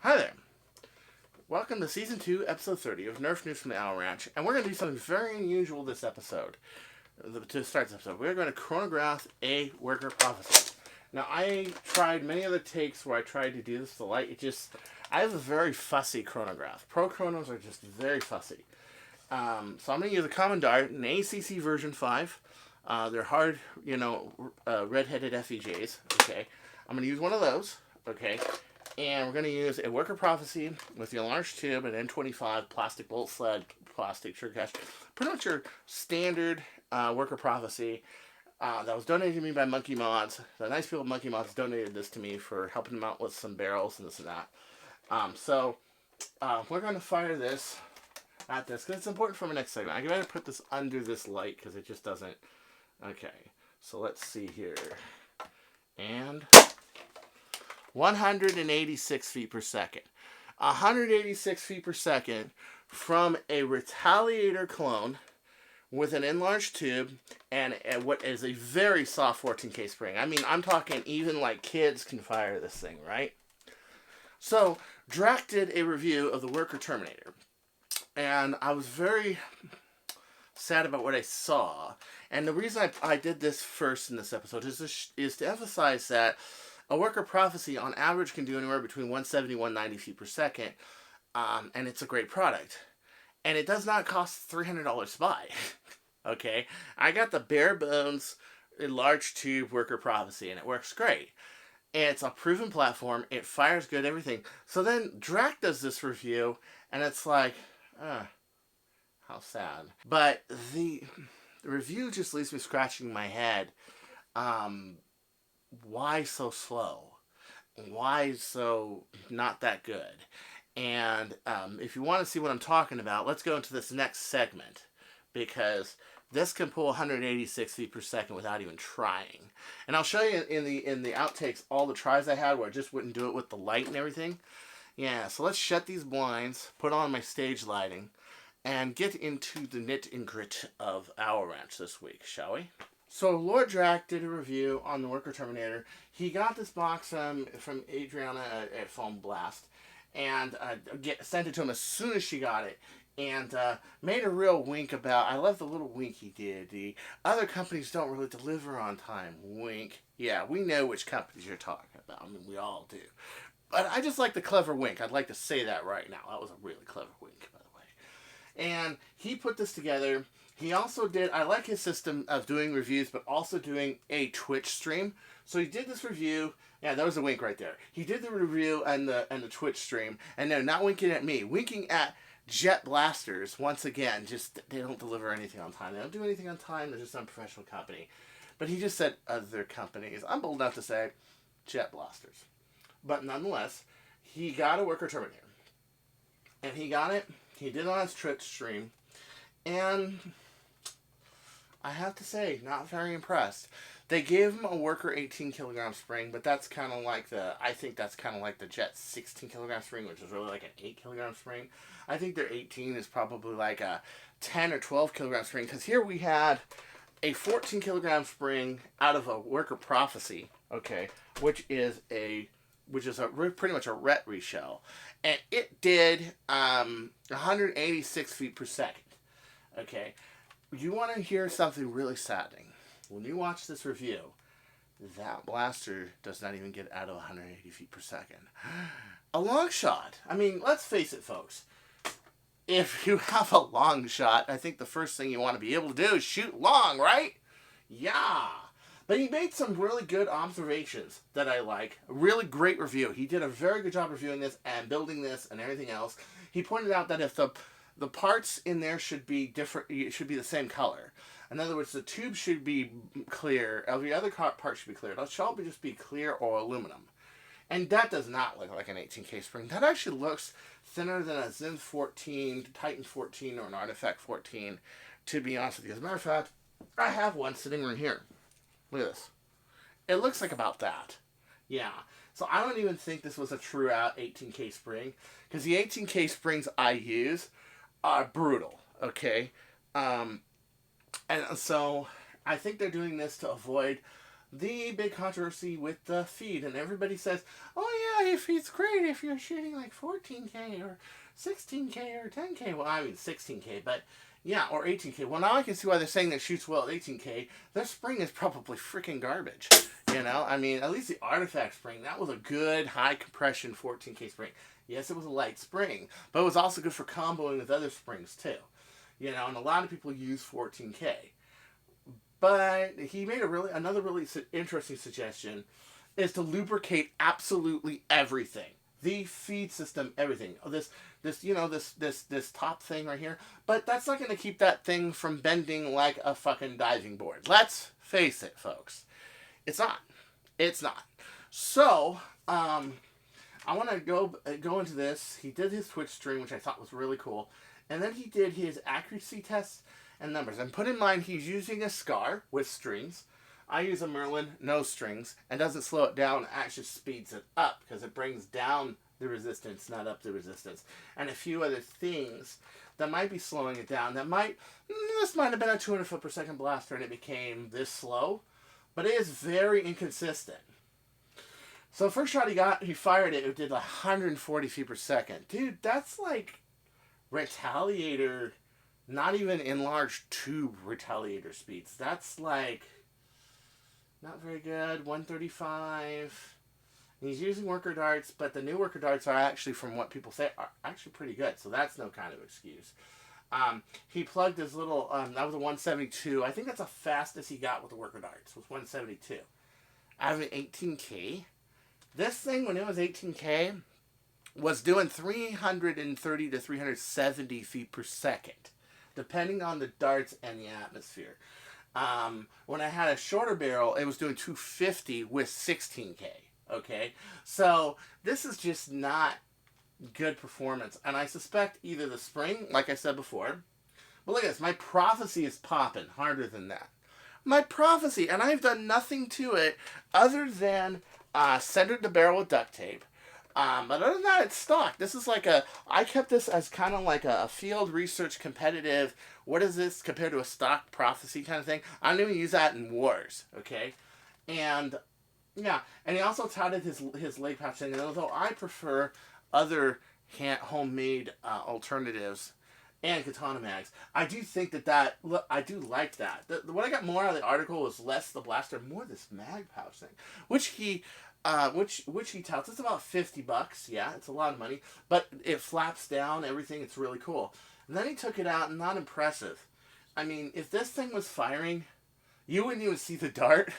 Hi there. Welcome to Season 2, Episode 30 of Nerf News from the Owl Ranch. And we're going to do something very unusual this episode. To start this episode, we're going to chronograph a worker prophecy. Now, I tried many other takes where I tried to do this to light. I have a very fussy chronograph. Pro chronos are just very fussy. So I'm going to use a common dart, an ACC version 5. They're hard, red-headed FEJs. Okay. I'm going to use one of those. Okay. And we're going to use a worker prophecy with the large tube, an N25 plastic bolt sled, plastic sugar cache. Pretty much your standard worker prophecy that was donated to me by Monkey Mods. The nice people at Monkey Mods donated this to me for helping them out with some barrels and this and that. We're going to fire this at this because it's important for my next segment. I better put this under this light because it just doesn't. Okay, so let's see here. And 186 feet per second. 186 feet per second from a Retaliator clone with an enlarged tube and what is a very soft 14K spring. I mean, I'm talking even like kids can fire this thing, right? So, Drac did a review of the Worker Terminator. And I was very sad about what I saw. And the reason I did this first in this episode is to emphasize that a worker prophecy on average can do anywhere between 170 and 190 feet per second, and it's a great product. And it does not cost $300 to buy. Okay? I got the bare bones enlarged tube worker prophecy, and it works great. And it's a proven platform, it fires good, everything. So then Drac does this review, and it's like, how sad. But the review just leaves me scratching my head. Why so slow? Why so not that good? And if you want to see what I'm talking about, let's go into this next segment, because this can pull 186 feet per second without even trying. And I'll show you in the outtakes all the tries I had where I just wouldn't do it with the light and everything. Yeah, so let's shut these blinds, put on my stage lighting, and get into the nit and grit of Owl Ranch this week, shall we? So Lord Drac did a review on the Worker Terminator. He got this box from Adriana at Foam Blast and sent it to him as soon as she got it. And made a real wink about, I love the little wink he did. The other companies don't really deliver on time. Wink. Yeah, we know which companies you're talking about. I mean, we all do. But I just like the clever wink. I'd like to say that right now. That was a really clever wink, by the way. And he put this together. He also did, I like his system of doing reviews, but also doing a Twitch stream. So he did this review. Yeah, that was a wink right there. He did the review and the Twitch stream. And no, not winking at me. Winking at Jet Blasters. Once again, just, they don't deliver anything on time. They don't do anything on time. They're just an unprofessional company. But he just said other companies. I'm bold enough to say Jet Blasters. But nonetheless, he got a Worker Terminator. And he got it. He did it on his Twitch stream. And I have to say, not very impressed. They gave him a Worker 18 kilogram spring, but that's kind of like I think that's kind of like the Jet 16 kilogram spring, which is really like an 8 kilogram spring. I think their 18 is probably like a 10 or 12 kilogram spring, because here we had a 14 kilogram spring out of a Worker Prophecy, okay, which is pretty much a ret reshell, and it did 186 feet per second, okay. You want to hear something really saddening. When you watch this review, that blaster does not even get out of 180 feet per second. A long shot. I mean, let's face it, folks. If you have a long shot, I think the first thing you want to be able to do is shoot long, right? Yeah. But he made some really good observations that I like. A really great review. He did a very good job reviewing this and building this and everything else. He pointed out that if the parts in there should be different, it should be the same color. In other words, the tube should be clear. Every other part should be clear. It should just be clear or aluminum. And that does not look like an 18K spring. That actually looks thinner than a Zen 14, Titan 14, or an Artifact 14, to be honest with you. As a matter of fact, I have one sitting right here. Look at this. It looks like about that. Yeah. So I don't even think this was a true out 18K spring, because the 18K springs I use are brutal, okay? And so I think they're doing this to avoid the big controversy with the feed, and everybody says, oh yeah, if it's great if you're shooting like 14K or 16K or 10K. Well, I mean 16K, but yeah, or 18K. Well, now I can see why they're saying that shoots well at 18K. Their spring is probably freaking garbage. You know, I mean, at least the Artifact spring, that was a good high compression 14K spring. Yes, it was a light spring, but it was also good for comboing with other springs too. You know, and a lot of people use 14K. But he made another really interesting suggestion is to lubricate absolutely everything. The feed system, everything. This top thing right here. But that's not going to keep that thing from bending like a fucking diving board. Let's face it, folks. It's not. It's not. So, I want to go into this. He did his Twitch stream, which I thought was really cool. And then he did his accuracy tests and numbers. And put in mind, he's using a Scar with strings. I use a Merlin, no strings, and doesn't slow it down, it actually speeds it up because it brings down the resistance, not up the resistance. And a few other things that might be slowing it down. This might have been a 200 foot per second blaster and it became this slow, but it is very inconsistent. So first shot he fired it did 140 feet per second. Dude, that's like Retaliator, not even enlarged tube Retaliator speeds. That's like not very good. 135. And he's using worker darts, but the new worker darts are actually, from what people say, are actually pretty good. So that's no kind of excuse. He plugged his little, that was a 172. I think that's the fastest he got with the worker darts, was 172. Out of an 18K. This thing, when it was 18K, was doing 330 to 370 feet per second, depending on the darts and the atmosphere. When I had a shorter barrel, it was doing 250 with 16K. Okay, so this is just not good performance, and I suspect either the spring, like I said before, but look at this, my prophecy is popping harder than that. My prophecy, and I've done nothing to it other than centered the barrel with duct tape. But other than that, it's stock. This is like I kept this as kind of like a field research competitive, what is this compared to a stock prophecy kind of thing. I don't even use that in wars, okay? And, yeah, and he also touted his leg pouch thing, and although I prefer other homemade alternatives and katana mags, I do think I do like that. What I got more out of the article was less the blaster, more this mag pouch thing, which he touts. It's about $50. Yeah, it's a lot of money, but it flaps down everything. It's really cool. And then he took it out, and not impressive. I mean, if this thing was firing, you wouldn't even see the dart,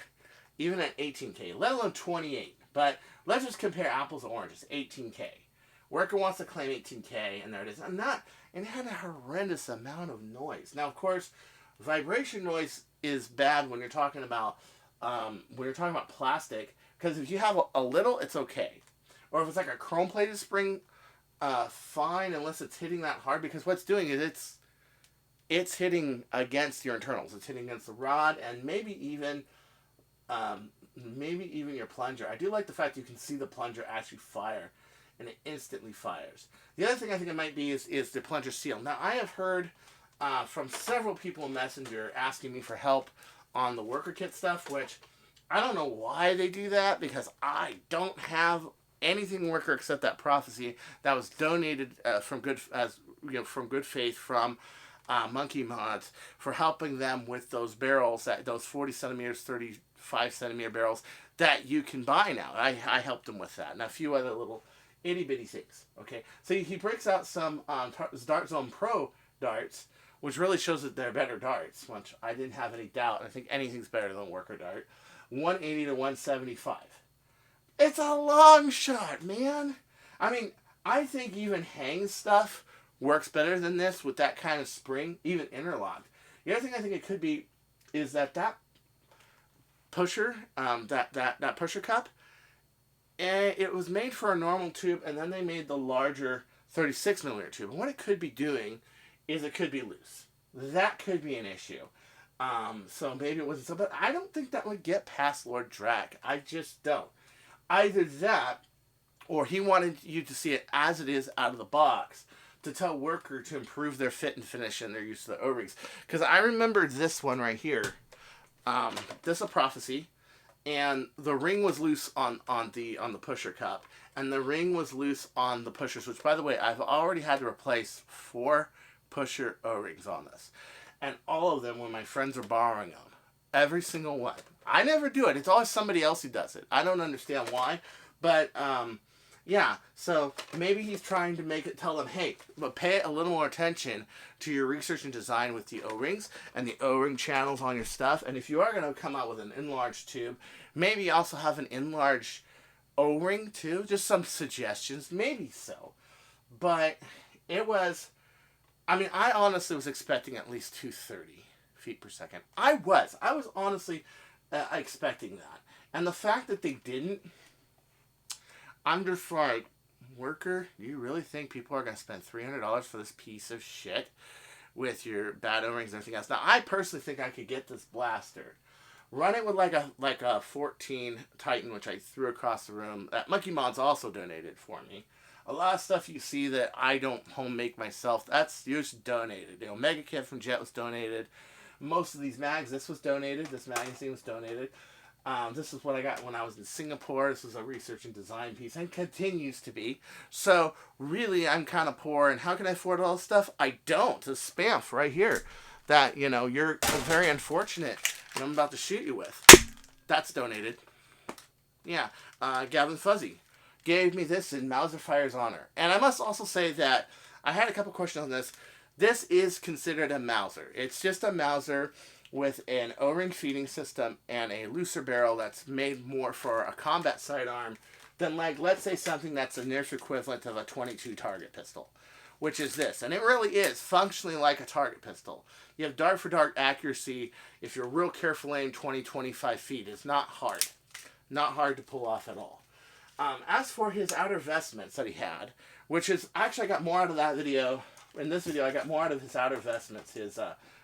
even at 18K, let alone 28. But let's just compare apples and oranges. 18K. Worker wants to claim 18K, and there it is. And it had a horrendous amount of noise. Now, of course, vibration noise is bad when you're talking about plastic. Because if you have a little, it's okay. Or if it's like a chrome-plated spring, fine, unless it's hitting that hard. Because what's doing is it's hitting against your internals. It's hitting against the rod and maybe even your plunger. I do like the fact you can see the plunger actually fire, and it instantly fires. The other thing I think it might be is the plunger seal. Now, I have heard from several people in Messenger asking me for help on the worker kit stuff, which I don't know why they do that, because I don't have anything worker except that prophecy that was donated from good faith from Monkey Mods for helping them with those barrels, those 40 centimeters, 35 centimeter barrels that you can buy now. I helped them with that and a few other little itty bitty things. Okay, so he breaks out some Dart Zone Pro darts, which really shows that they're better darts, which I didn't have any doubt. I think anything's better than worker dart. 180 to 175. It's a long shot, man. I mean, I think even hang stuff works better than this with that kind of spring, even interlocked. The other thing I think it could be is that pusher, that pusher cup, and it was made for a normal tube, and then they made the larger 36 millimeter tube. And what it could be doing is it could be loose. That could be an issue. So maybe it wasn't so, but I don't think that would get past Lord Drac. I just don't. Either that, or he wanted you to see it as it is out of the box to tell Worker to improve their fit and finish and their use of the O-rings. Because I remember this one right here. This is a prophecy, and the ring was loose on the pusher cup, and the ring was loose on the pushers. Which, by the way, I've already had to replace 4 pusher O-rings on this, and all of them when my friends are borrowing them. Every single one. I never do it. It's always somebody else who does it. I don't understand why, but yeah. So maybe he's trying to make it tell them, hey, but pay a little more attention to your research and design with the O-rings and the O-ring channels on your stuff. And if you are going to come out with an enlarged tube, maybe also have an enlarged O-ring too. Just some suggestions, maybe so. But it was, I mean, I honestly was expecting at least 230 feet per second. I was honestly expecting that. And the fact that they didn't, I'm just like, Worker, do you really think people are going to spend $300 for this piece of shit with your bad O-rings and everything else? Now, I personally think I could get this blaster, run it with like a 14 Titan, which I threw across the room. That Monkey Mod's also donated for me. A lot of stuff you see that I don't home make myself, that's usually donated. The Omega Kit from Jet was donated. Most of these mags, this was donated. This magazine was donated. This is what I got when I was in Singapore. This was a research and design piece, and continues to be. So, really, I'm kind of poor, and how can I afford all this stuff? I don't. It's spamf right here that, you know, you're very unfortunate, and I'm about to shoot you with. That's donated. Yeah, Gavin Fuzzy gave me this in Mauser Fire's honor. And I must also say that I had a couple questions on this. This is considered a Mauser. It's just a Mauser with an O-ring feeding system and a looser barrel that's made more for a combat sidearm than, like, let's say something that's a Nerf equivalent of a 22 target pistol, which is this. And it really is functionally like a target pistol. You have dart for dart accuracy. If you're real careful aim, 20-25 feet. It's not hard. Not hard to pull off at all. As for his outer vestments that he had, which is, actually I got more out of that video. In this video, I got more out of his outer vestments, his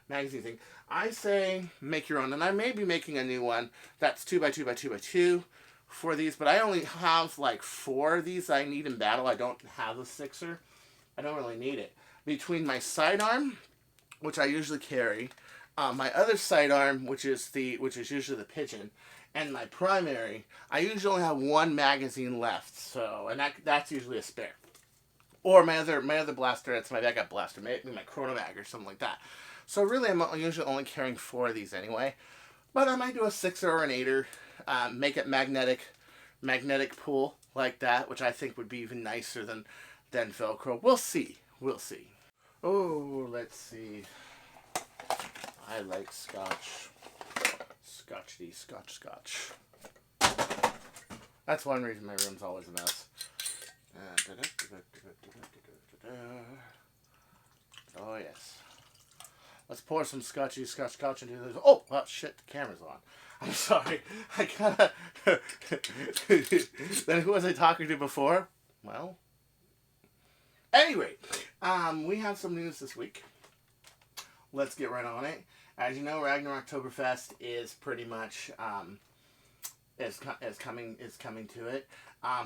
magazine thing. I say make your own, and I may be making a new one that's 2x2x2x2 for these, but I only have like 4 of these I need in battle. I don't have a 6er. I don't really need it. Between my sidearm, which I usually carry, my other sidearm, which is usually the Pigeon, and my primary, I usually only have 1 magazine left. So, and that's usually a spare. Or my other blaster, that's my backup blaster, maybe my Chronograph or something like that. So really, I'm usually only carrying 4 of these anyway. But I might do a 6er or an 8er, make it magnetic pull like that, which I think would be even nicer than Velcro. We'll see. We'll see. Oh, let's see. I like Scotch. Scotch. That's one reason my room's always a mess. Oh, yes. Let's pour some scotch into this. Oh, well, shit, the camera's on. I'm sorry. I kind of... Then who was I talking to before? Well... Anyway, we have some news this week. Let's get right on it. As you know, Ragnar Oktoberfest is pretty much... is coming to it.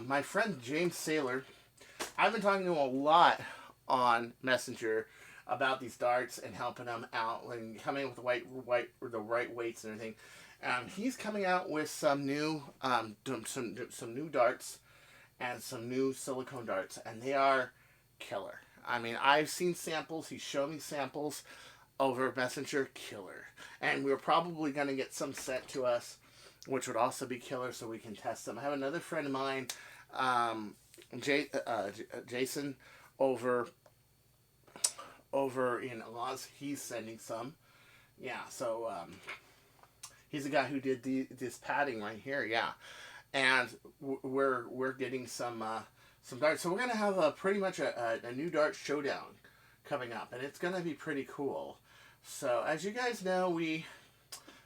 My friend James Saylor, I've been talking to him a lot on Messenger about these darts and helping him out and coming up with the right weights and everything. He's coming out with some new some new darts and some new silicone darts, and they are killer. I mean, I've seen samples. He showed me samples over Messenger. Killer. And we're probably going to get some sent to us, which would also be killer, so we can test them. I have another friend of mine, Jason, over in Oz. He's sending some. Yeah, so he's the guy who did this padding right here. Yeah, and we're getting some darts. So we're gonna have pretty much a new dart showdown coming up, and it's gonna be pretty cool. So as you guys know, we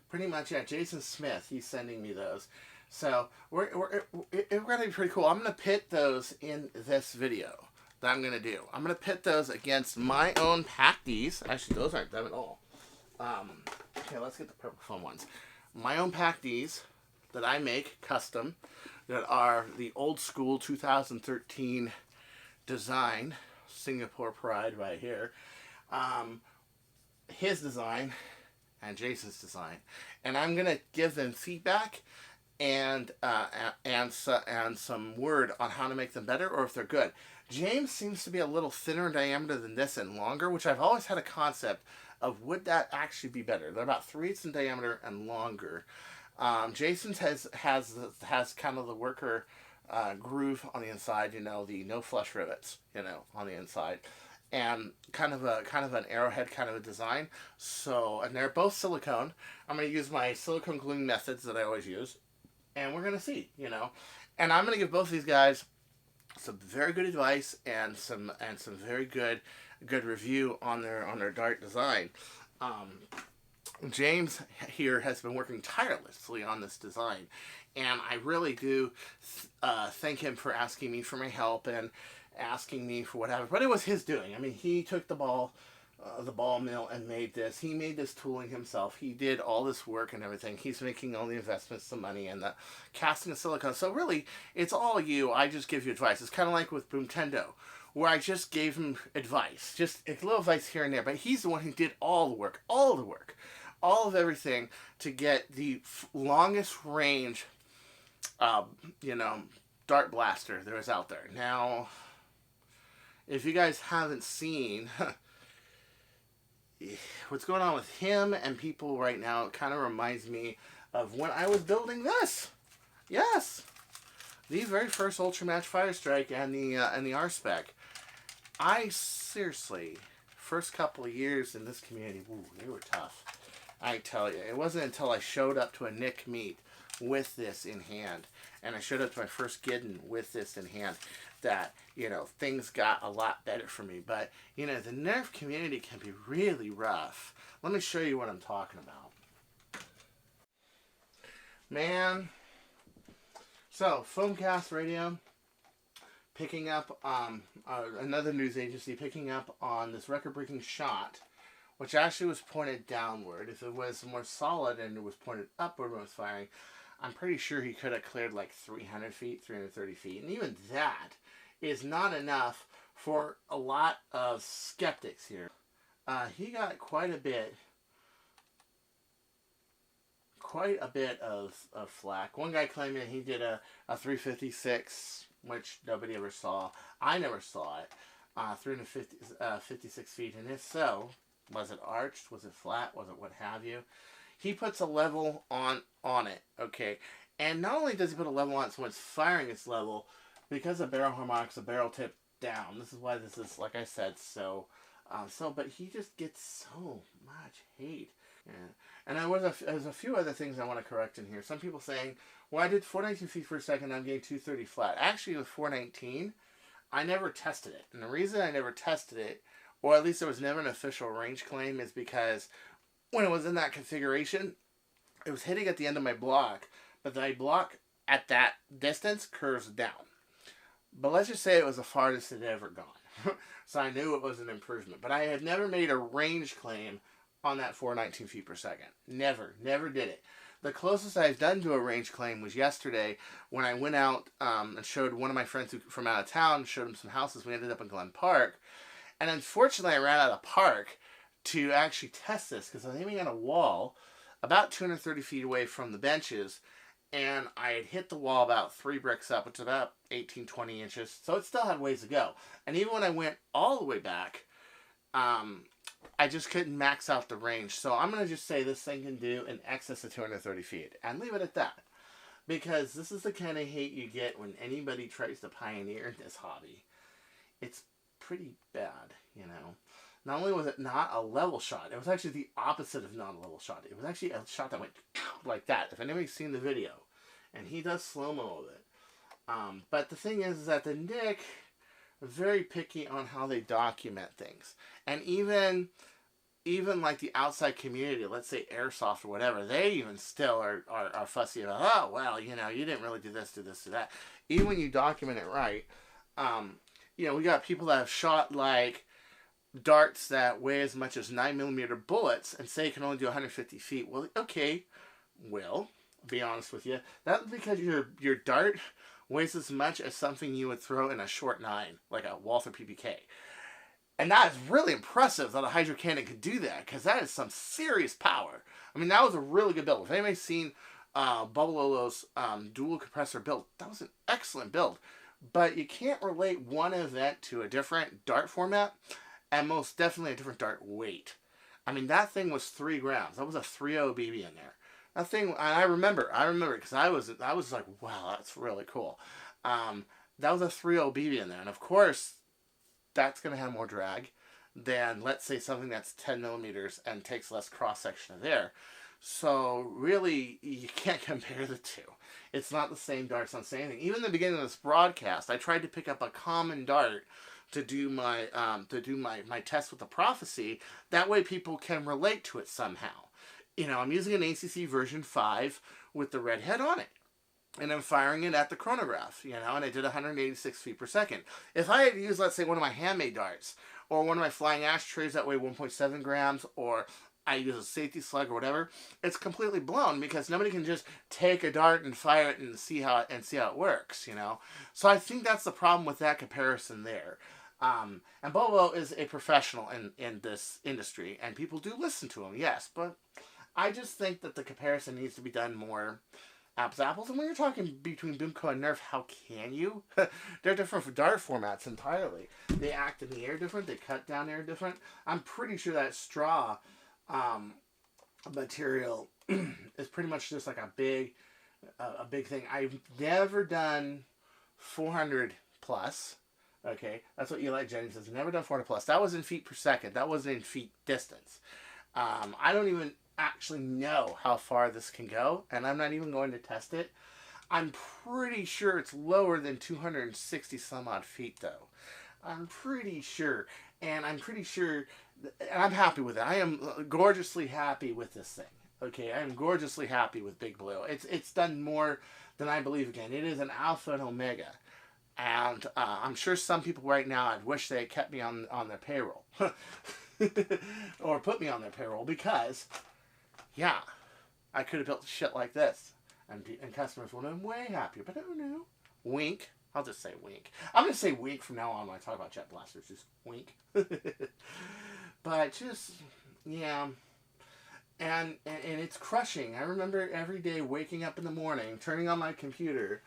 pretty much, yeah, Jason Smith, he's sending me those. So we're going to be pretty cool. I'm going to pit those in this video that I'm going to do. I'm going to pit those against my own Pacties. Actually, those aren't them at all. Okay, let's get the purple foam ones. My own Pacties that I make custom, that are the old school 2013 design, Singapore Pride right here. His design and Jason's design, and I'm gonna give them feedback and some word on how to make them better or if they're good. James seems to be a little thinner in diameter than this and longer, which I've always had a concept of would that actually be better. They're about 3/8 in diameter and longer. Jason's has kind of the worker groove on the inside, the no flush rivets, on the inside, and kind of an arrowhead kind of a design. So, and they're both silicone. I'm going to use my silicone gluing methods that I always use, and we're going to see, and I'm going to give both of these guys some very good advice and some very good review on their dart design. James here has been working tirelessly on this design, and I really do thank him for asking me for my help and asking me for whatever. But it was his doing. I mean, he took the ball mill and made this. He made this tooling himself. He did all this work and everything. He's making all the investments, the money, and the casting of silicone. So really, it's all you. I just give you advice. It's kind of like with Boomtendo, where I just gave him advice. Just a little advice here and there. But he's the one who did all the work. All of everything to get the longest range, dart blaster there is out there. Now, if you guys haven't seen what's going on with him and people right now, it kind of reminds me of when I was building this. Yes, the very first Ultra Match Fire Strike and the R-Spec. I seriously, first couple of years in this community, they were tough. I tell you, it wasn't until I showed up to a Nick meet with this in hand, and I showed up to my first Giddon with this in hand, that, things got a lot better for me. But, the Nerf community can be really rough. Let me show you what I'm talking about. Man. So, Foamcast Radio, picking up, another news agency picking up on this record-breaking shot, which actually was pointed downward. If it was more solid and it was pointed upward when it was firing, I'm pretty sure he could have cleared like 300 feet, 330 feet. And even that is not enough for a lot of skeptics here. He got quite a bit of flack. One guy claiming he did a 356, which nobody ever saw. I never saw it. 356 feet. And if so, was it arched? Was it flat? Was it what have you? He puts a level on it, okay? And not only does he put a level on it so it's firing its level, because the barrel harmonics, the barrel tip down. This is why this is, like I said, but he just gets so much hate. Yeah. And there's a few other things I want to correct in here. Some people saying, well, I did 419 feet per second, I'm getting 230 flat. Actually, with 419, I never tested it. And the reason I never tested it, or at least there was never an official range claim, is because when it was in that configuration, it was hitting at the end of my block, but my block at that distance curves down. But let's just say it was the farthest it had ever gone. So I knew it was an improvement. But I had never made a range claim on that 419 feet per second. Never did it. The closest I've done to a range claim was yesterday when I went out and showed one of my friends from out of town, showed him some houses. We ended up in Glen Park. And unfortunately, I ran out of park to actually test this because I was aiming at a wall about 230 feet away from the benches, and I had hit the wall about 3 bricks up, which is about 18, 20 inches, so it still had ways to go. And even when I went all the way back, I just couldn't max out the range. So I'm going to just say this thing can do in excess of 230 feet, and leave it at that. Because this is the kind of hate you get when anybody tries to pioneer this hobby. It's pretty bad, Not only was it not a level shot, it was actually the opposite of not a level shot. It was actually a shot that went like that. If anybody's seen the video, and he does slow-mo of it. But the thing is that the Nick are very picky on how they document things. And even like the outside community, let's say Airsoft or whatever, they even still are fussy about, oh, well, you didn't really do this, do that. Even when you document it right, we got people that have shot like darts that weigh as much as 9mm bullets and say you can only do 150 feet. Well, okay, I'll be honest with you. That's because your dart weighs as much as something you would throw in a short 9, like a Walther PPK. And that is really impressive that a hydro cannon could do that, because that is some serious power. I mean, that was a really good build. If anybody's seen Bubbalolo's dual compressor build. That was an excellent build. But you can't relate one event to a different dart format, and most definitely a different dart weight. I mean, that thing was 3 grams. That was a 3.0 BB in there. That thing, I remember, because I was like, wow, that's really cool. That was a 3.0 BB in there, and of course, that's going to have more drag than, let's say, something that's 10 millimeters and takes less cross section of air. So really, you can't compare the two. It's not the same dart. It's not the same thing. Even in the beginning of this broadcast, I tried to pick up a common dart to do my test with the Prophecy. That way, people can relate to it somehow. You know, I'm using an ACC version 5 with the red head on it. And I'm firing it at the chronograph, you know, and I did 186 feet per second. If I had used, let's say, one of my handmade darts, or one of my flying ashtrays that weigh 1.7 grams, or I use a safety slug or whatever, it's completely blown because nobody can just take a dart and fire it and see how it works, you know. So I think that's the problem with that comparison there. And Bobo is a professional in this industry, and people do listen to him, yes, but I just think that the comparison needs to be done more apples to apples. And when you're talking between Boomco and Nerf, how can you? They're different dart formats entirely. They act in the air different. They cut down air different. I'm pretty sure that straw material is pretty much just like a big thing. I've never done 400 plus. Okay, that's what Eli Jennings says. Never done 400 plus. That was in feet per second. That wasn't in feet distance. I don't even actually know how far this can go, and I'm not even going to test it. I'm pretty sure it's lower than 260 some odd feet, though. I'm pretty sure, and I'm happy with it. I am gorgeously happy with this thing. Okay, I am gorgeously happy with Big Blue. It's done more than I believe it can. It is an alpha and omega, and I'm sure some people right now, I'd wish they had kept me on their payroll. Or put me on their payroll, because yeah, I could have built shit like this, and customers would have been way happier. But I don't know. Wink. I'll just say wink. I'm gonna say wink from now on when I talk about jet blasters. Just wink. But just yeah, and it's crushing. I remember every day waking up in the morning, turning on my computer.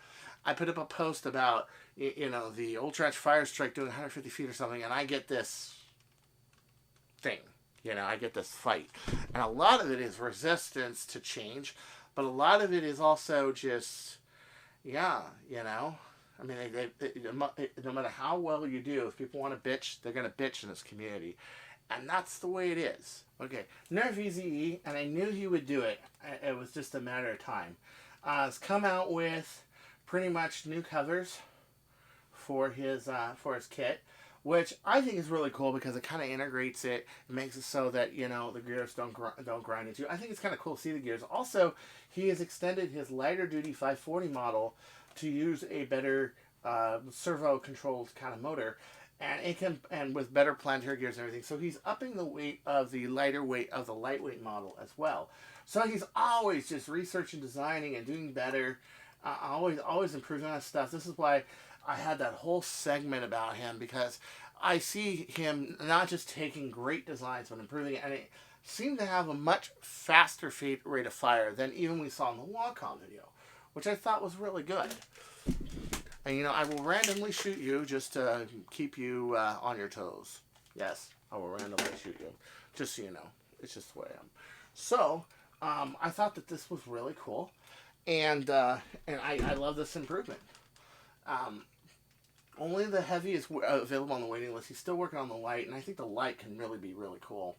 I put up a post about the Ultra Fire Strike doing 150 feet or something, and I get this thing. I get this fight. And a lot of it is resistance to change, but a lot of it is also just, I mean, no matter how well you do, if people want to bitch, they're going to bitch in this community. And that's the way it is. Okay, Nerf EZE, and I knew he would do it. It was just a matter of time. Has come out with pretty much new covers for his kit, which I think is really cool because it kind of integrates it. It makes it so that, the gears don't grind into you. I think it's kind of cool to see the gears. Also, he has extended his lighter duty 540 model to use a better servo controlled kind of motor, and with better planetary gears and everything. So he's upping the weight of the lighter weight of the lightweight model as well. So he's always just researching, designing, and doing better. Always improving on stuff. This is why I had that whole segment about him, because I see him not just taking great designs but improving it, and it seemed to have a much faster rate of fire than even we saw in the Wacom video, which I thought was really good. And I will randomly shoot you just to keep you on your toes. Yes, I will randomly shoot you, just so you know. It's just the way I am. So I thought that this was really cool, and I love this improvement. Only the heavy is available on the waiting list. He's still working on the light, and I think the light can really be really cool.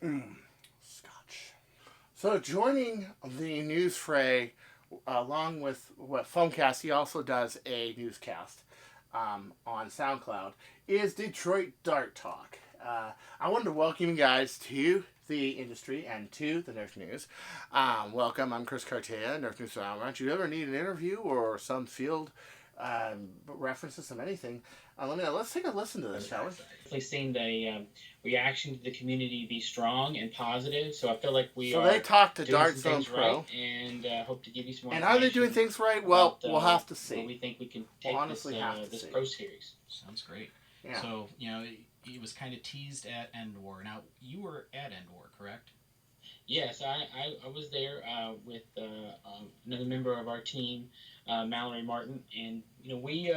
Scotch. So joining the news fray, along with Foamcast, he also does a newscast on SoundCloud, is Detroit Dart Talk. I wanted to welcome you guys to the industry and to the Nerf News. Welcome, I'm Chris Cartaya, Nerf News Surround. Do you ever need an interview or some field references, some anything? Let's take a listen to this, shall we? Definitely seen the reaction to the community be strong and positive, so I feel like we are. So they talked to doing Dart Zone Pro, right, and hope to give you some more. And are they doing things right? Well, we'll have to see. Where we think we can take this Pro Series. Sounds great. Yeah. So it was kind of teased at End War. Now, you were at End War, correct? Yes, I was there with another member of our team, Mallory Martin, and we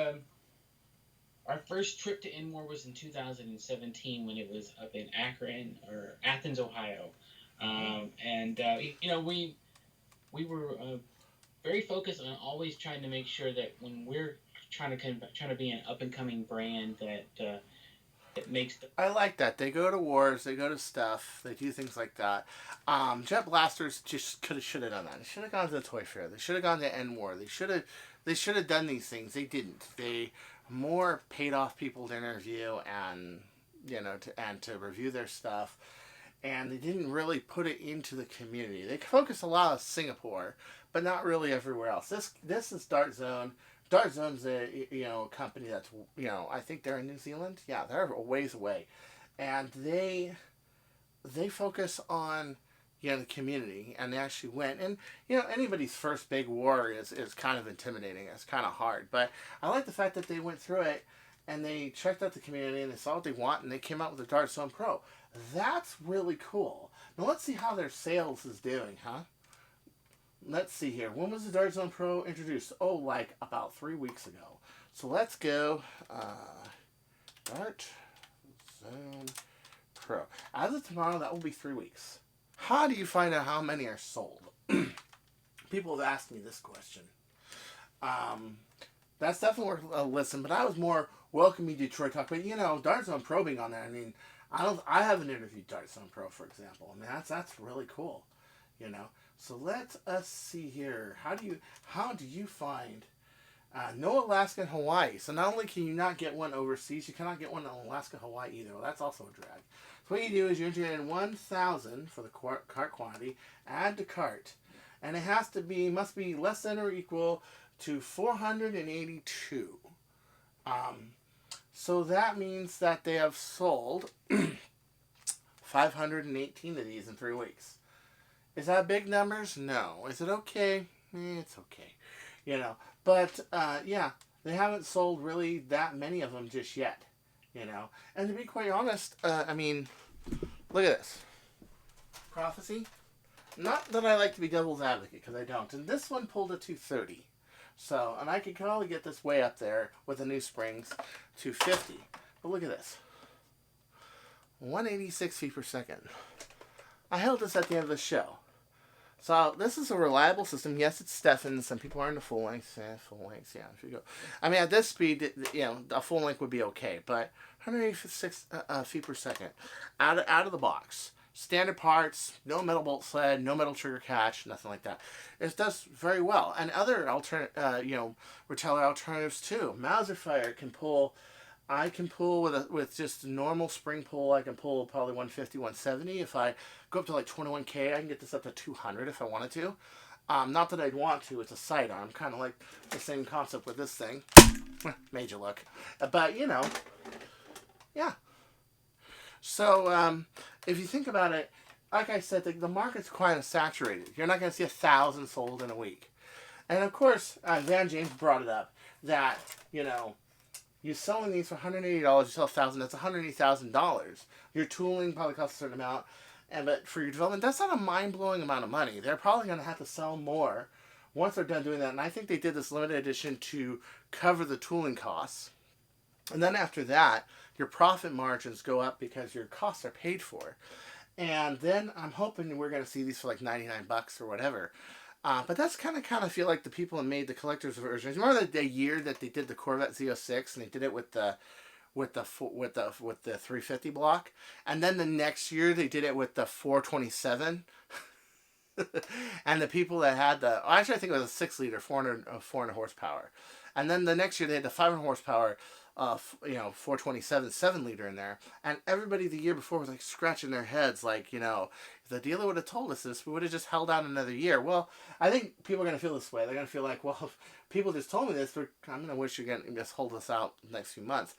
our first trip to Enmore was in 2017 when it was up in Akron or Athens, Ohio, Mm-hmm. and we were very focused on always trying to make sure that when we're trying to be an up and coming brand that makes the I like that. They go to wars, they go to stuff, they do things like that. Jet Blasters just could have should have done that. They should have gone to the toy fair. They should have gone to N War. They should have done these things. They didn't. They more paid off people to interview and to review their stuff, and they didn't really put it into the community. They focused a lot on Singapore, but not really everywhere else. This is Dart Zone. Dart Zone's a company that's I think they're in New Zealand. Yeah, they're a ways away, and they focus on the community, and they actually went. And anybody's first big war is kind of intimidating. It's kind of hard, but I like the fact that they went through it and they checked out the community and they saw what they want and they came out with the Dart Zone Pro. That's really cool. Now let's see how their sales is doing, huh? Let's see here. When was the Dart Zone Pro introduced? Oh, like about 3 weeks ago. So let's go. Dart Zone Pro. As of tomorrow, that will be 3 weeks. How do you find out how many are sold? People have asked me this question. Um, that's definitely worth a listen. But I was more welcoming Detroit talk. But Dart Zone Pro being on there. I mean, I haven't interviewed Dart Zone Pro, for example. I mean, that's really cool. You know. So let us see here. How do you find no Alaska and Hawaii? So not only can you not get one overseas, you cannot get one in Alaska, Hawaii either. Well, that's also a drag. So what you do is you enter in 1,000 for the cart quantity, add to cart, and it must be less than or equal to 482. Um, so that means that they have sold 518 of these in 3 weeks. Is that big numbers? No. Is it okay? It's okay. You know. But, yeah, they haven't sold really that many of them just yet. And to be quite honest, I mean, look at this. Prophecy. Not that I like to be devil's advocate, because I don't. And this one pulled a 230. So, and I could probably get this way up there with the new springs, 250. But look at this. 186 feet per second. I held this at the end of the show. So this is a reliable system. Yes, it's Steffens. Some people are into full length. Full length, yeah. If you go, I mean, at this speed, a full length would be okay. But 186 feet per second, out of the box, standard parts, no metal bolt sled, no metal trigger catch, nothing like that. It does very well. And other reteller alternatives too. Mauser Fire can pull. I can pull with just a normal spring pull. I can pull probably 150, 170. If I go up to like 21K, I can get this up to 200 if I wanted to. Not that I'd want to. It's a sidearm, kind of like the same concept with this thing. Major look, but yeah. So if you think about it, like I said, the market's quite saturated. You're not going to see 1,000 sold in a week, and of course, Van James brought it up that you're selling these for $180. You sell 1,000. That's $180,000. Your tooling probably costs a certain amount, but for your development, that's not a mind-blowing amount of money. They're probably going to have to sell more once they're done doing that. And I think they did this limited edition to cover the tooling costs. And then after that, your profit margins go up because your costs are paid for. And then I'm hoping we're going to see these for like $99 or whatever. But that's kind of feel like the people that made the collector's versions. Remember the year that they did the Corvette Z06 and they did it with the 350 block, and then the next year they did it with the 427. And the people that had actually I think it was a 6-liter 400 horsepower, and then the next year they had the 500 horsepower 427 7-liter in there, and everybody the year before was like scratching their heads like, if the dealer would have told us this, we would have just held out another year. Well, I think people are going to feel this way. They're going to feel like, well, if people just told me this, I'm going to wish you're going to just hold this out the next few months.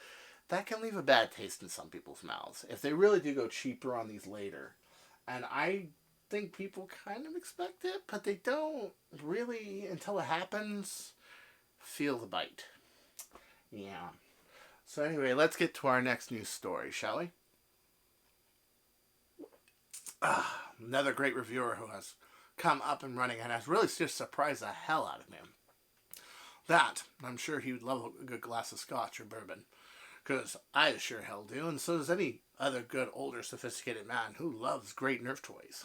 That can leave a bad taste in some people's mouths if they really do go cheaper on these later. And I think people kind of expect it, but they don't really, until it happens, feel the bite. Yeah. So anyway, let's get to our next news story, shall we? Another great reviewer who has come up and running and has really just surprised the hell out of me. That, I'm sure he would love a good glass of scotch or bourbon. Because I sure hell do, and so does any other good, older, sophisticated man who loves great Nerf toys.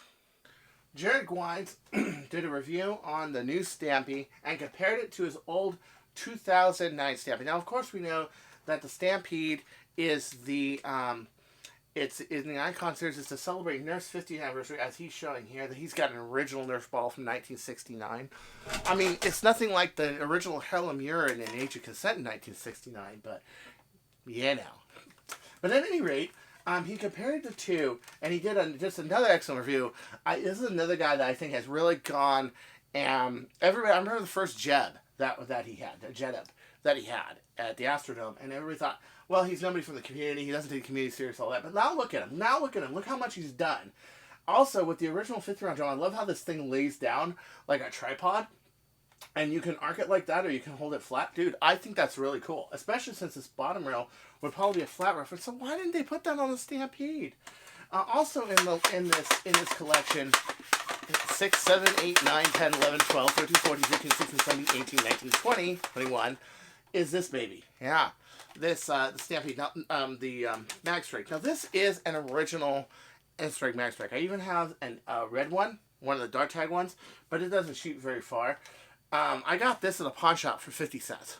Jared Gwines did a review on the new Stampy and compared it to his old 2009 Stampy. Now, of course, we know that the Stampede is the it's in the icon series is to celebrate Nerf's 50th anniversary, as he's showing here that he's got an original Nerf ball from 1969. I mean, it's nothing like the original Hellum Urine in Age of Consent in 1969, but yeah, now. But at any rate, he compared the two, and he did just another excellent review. This is another guy that I think has really gone. Everybody, I remember the first Jeb that he had, the Jedub that he had at the Astrodome, and everybody thought, well, he's nobody from the community. He doesn't take the community serious, all that. But now look at him. Look how much he's done. Also, with the original 50 round drum, I love how this thing lays down like a tripod. And you can arc it like that, or you can hold it flat. Dude, I think that's really cool. Especially since this bottom rail would probably be a flat reference. So why didn't they put that on the Stampede? Also in this collection, 6, 7, 8, 9, 10, 11, 12, 13, 14, 15, 16, 17, 18, 19, 20, 21, is this baby. Yeah. This, the Stampede, the Mag Strike. Now, this is an original Strike Mag Strike. I even have a red one of the Dart Tag ones, but it doesn't shoot very far. I got this at a pawn shop for 50 cents.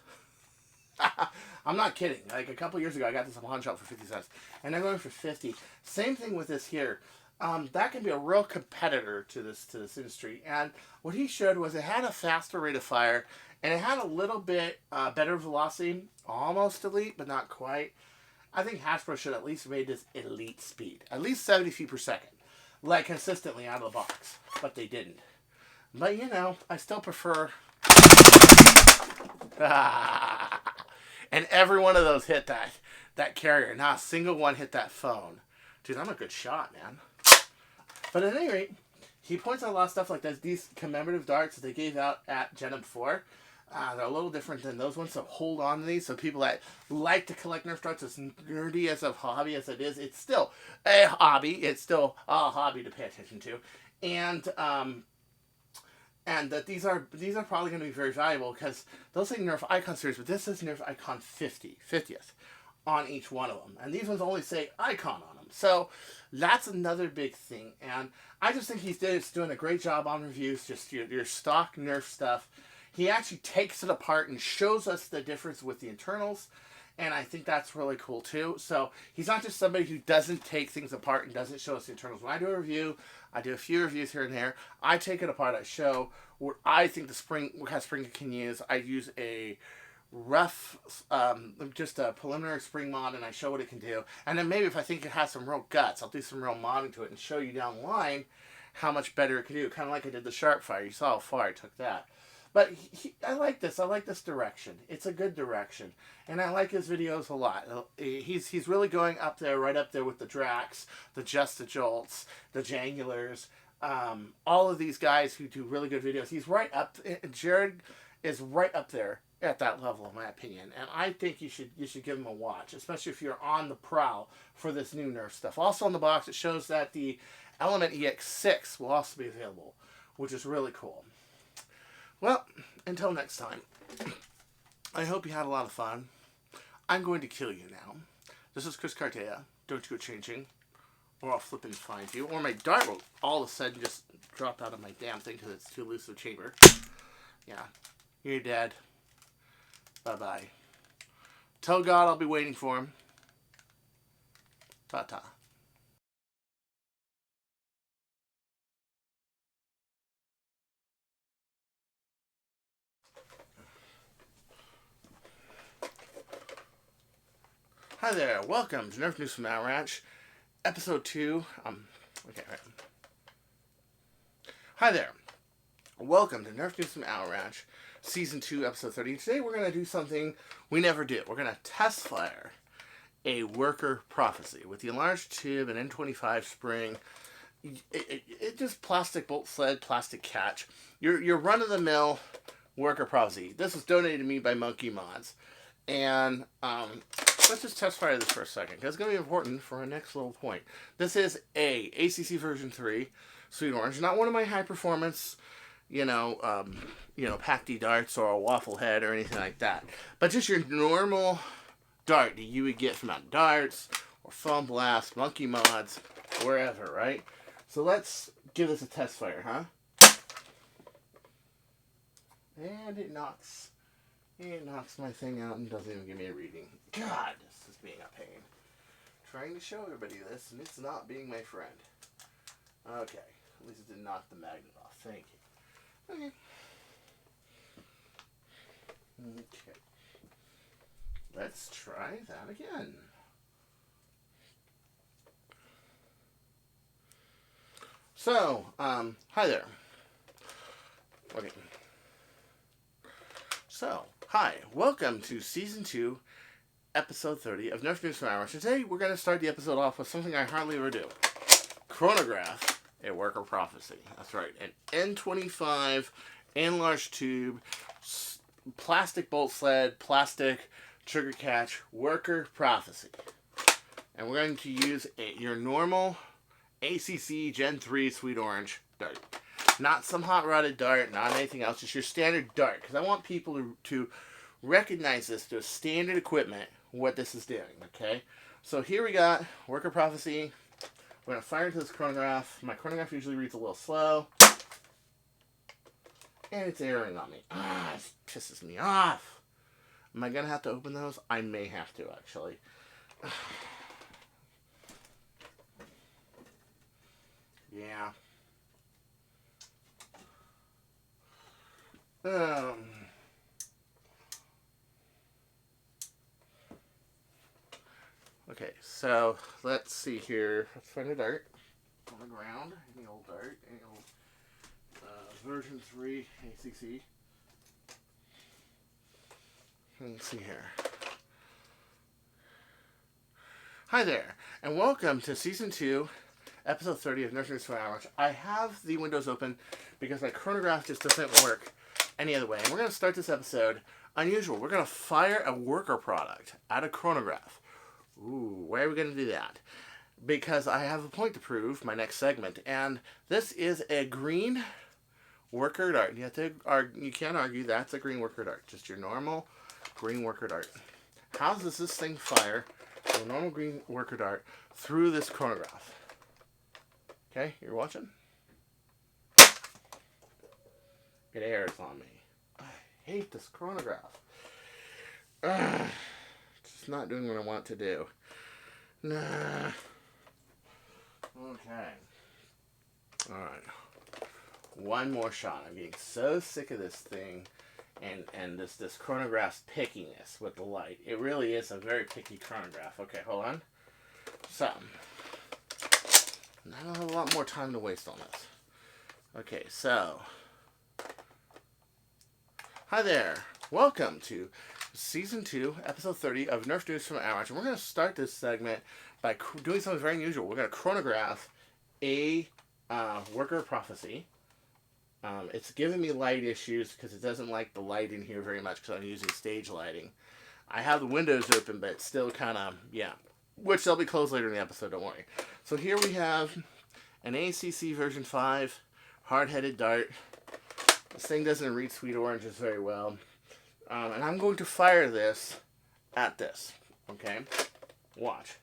I'm not kidding. Like a couple years ago, I got this at a pawn shop for 50 cents. And they're going for 50. Same thing with this here. That can be a real competitor to this industry. And what he showed was it had a faster rate of fire, and it had a little bit better velocity, almost elite, but not quite. I think Hasbro should at least made this elite speed, at least 70 feet per second, like consistently out of the box, but they didn't. But you know, I still prefer. And every one of those hit that carrier. Not a single one hit that phone. Dude, I'm a good shot, man. But at any rate, he points out a lot of stuff like this. These commemorative darts that they gave out at Gen 4. They're a little different than those ones, so hold on to these. So people that like to collect Nerf darts, as nerdy as a hobby as it is, it's still a hobby. It's still a hobby to pay attention to. And that these are probably going to be very valuable because they'll say Nerf Icon Series, but this is Nerf Icon 50th on each one of them. And these ones only say Icon on them. So that's another big thing. And I just think he's doing a great job on reviews, just your stock Nerf stuff. He actually takes it apart and shows us the difference with the internals. And I think that's really cool too. So he's not just somebody who doesn't take things apart and doesn't show us the internals. When I do a review, I do a few reviews here and there. I take it apart. I show what I think what kind of spring it can use. I use a rough, just a preliminary spring mod, and I show what it can do. And then maybe if I think it has some real guts, I'll do some real modding to it and show you down the line how much better it can do. Kind of like I did the Sharpfire. You saw how far I took that. But I like this. I like this direction. It's a good direction. And I like his videos a lot. He's really going up there, right up there with the Dracs, the Just the Jolts, the Jangulars, all of these guys who do really good videos. He's right up. Jared is right up there at that level, in my opinion. And I think you should give him a watch, especially if you're on the prowl for this new Nerf stuff. Also on the box, it shows that the Element EX6 will also be available, which is really cool. Well, until next time, I hope you had a lot of fun. I'm going to kill you now. This is Chris Cartaya. Don't you go changing, or I'll flip and find you. Or my dart will all of a sudden just drop out of my damn thing because it's too loose of chamber. Yeah, you're dead. Bye-bye. Tell God I'll be waiting for him. Ta-ta. Hi there, welcome to Nerf News from Owl Ranch, episode 2, okay, right. Hi there, welcome to Nerf News from Owl Ranch, season 2, episode 30. Today we're going to do something we never do. We're going to test fire a Worker Prophecy with the enlarged tube and N25 spring. It just plastic bolt sled, plastic catch. Your run-of-the-mill Worker Prophecy. This was donated to me by Monkey Mods. And let's just test fire this for a second, because it's going to be important for our next little point. This is ACC version 3 Sweet Orange. Not one of my high performance, Pac-D darts or a waffle head or anything like that. But just your normal dart that you would get from out darts or foam blast, monkey mods, wherever, right? So let's give this a test fire, huh? And it knocks my thing out and doesn't even give me a reading. God, this is being a pain. Trying to show everybody this, and it's not being my friend. Okay, at least it did knock the magnet off. Thank you. Okay. Okay. Let's try that again. So, hi there. Okay. So, hi. Welcome to Season 2, Episode 30 of Nerf News from Hours. Today, we're going to start the episode off with something I hardly ever do. Chronograph, a Worker Prophecy. That's right. An N25, enlarged tube, plastic bolt sled, plastic trigger catch, Worker Prophecy. And we're going to use your normal ACC Gen 3 Sweet Orange dart. Not some hot rodded dart, not anything else, just your standard dart. Because I want people to recognize this to standard equipment, what this is doing, okay? So here we got Worker Prophecy. We're going to fire into this chronograph. My chronograph usually reads a little slow. And it's erroring on me. It pisses me off. Am I going to have to open those? I may have to, actually. Yeah. Okay, so let's see here. Let's find a dart on the ground. Any old dart. Any old version 3 ACC. Let's see here. Hi there, and welcome to Season 2, Episode 30 of Nerf News for Hours. I have the windows open because my chronograph just doesn't work any other way. And we're going to start this episode unusual. We're going to fire a worker product at a chronograph. Ooh, why are we going to do that? Because I have a point to prove, my next segment. And this is a green worker dart. You can't argue that's a green worker dart. Just your normal green worker dart. How does this thing fire a normal green worker dart through this chronograph? Okay, you're watching? It airs on me. I hate this chronograph. It's just not doing what I want to do. Nah. Okay. Alright. One more shot. I'm getting so sick of this thing and this chronograph's pickiness with the light. It really is a very picky chronograph. Okay, hold on. So, I don't have a lot more time to waste on this. Okay, so, hi there. Welcome to Season 2, Episode 30 of Nerf News from Hours. And we're going to start this segment by doing something very unusual. We're going to chronograph a Worker Prophecy. It's giving me light issues because it doesn't like the light in here very much because I'm using stage lighting. I have the windows open, but it's still kind of, yeah. Which they'll be closed later in the episode, don't worry. So here we have an ACC version 5 hard-headed dart. This thing doesn't read Sweet Oranges very well. And I'm going to fire this at this. Okay? Watch.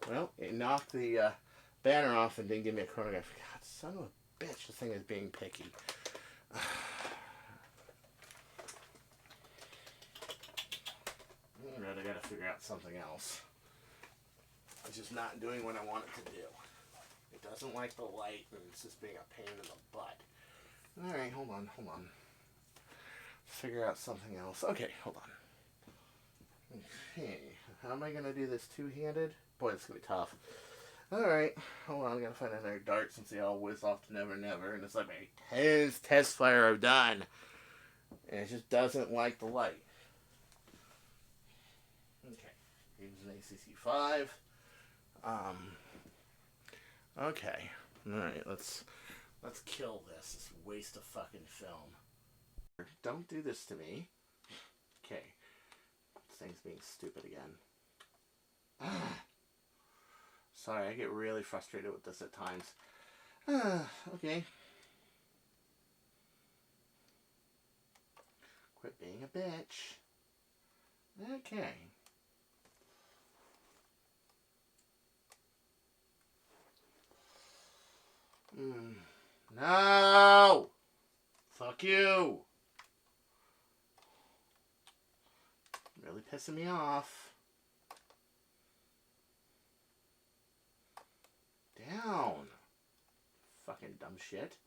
Well, it knocked the banner off and didn't give me a chronograph. God, son of a bitch, this thing is being picky. I gotta figure out something else. It's just not doing what I want it to do. It doesn't like the light, and it's just being a pain in the butt. Alright, hold on. Figure out something else. Okay, hold on. Okay, how am I gonna do this two-handed? Boy, this is gonna be tough. Alright, hold on, I gotta find another dart since they all whiz off to never, and it's like my 10th test fire I've done. And it just doesn't like the light. Okay, here's an ACC 5. Okay, alright, let's kill this waste of fucking film. Don't do this to me. Okay, this thing's being stupid again. Sorry, I get really frustrated with this at times. Okay. Quit being a bitch. Okay. No! Fuck you! Really pissing me off. Down. Fucking dumb shit.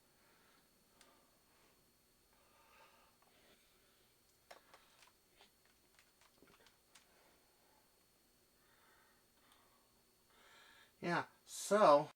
Yeah, so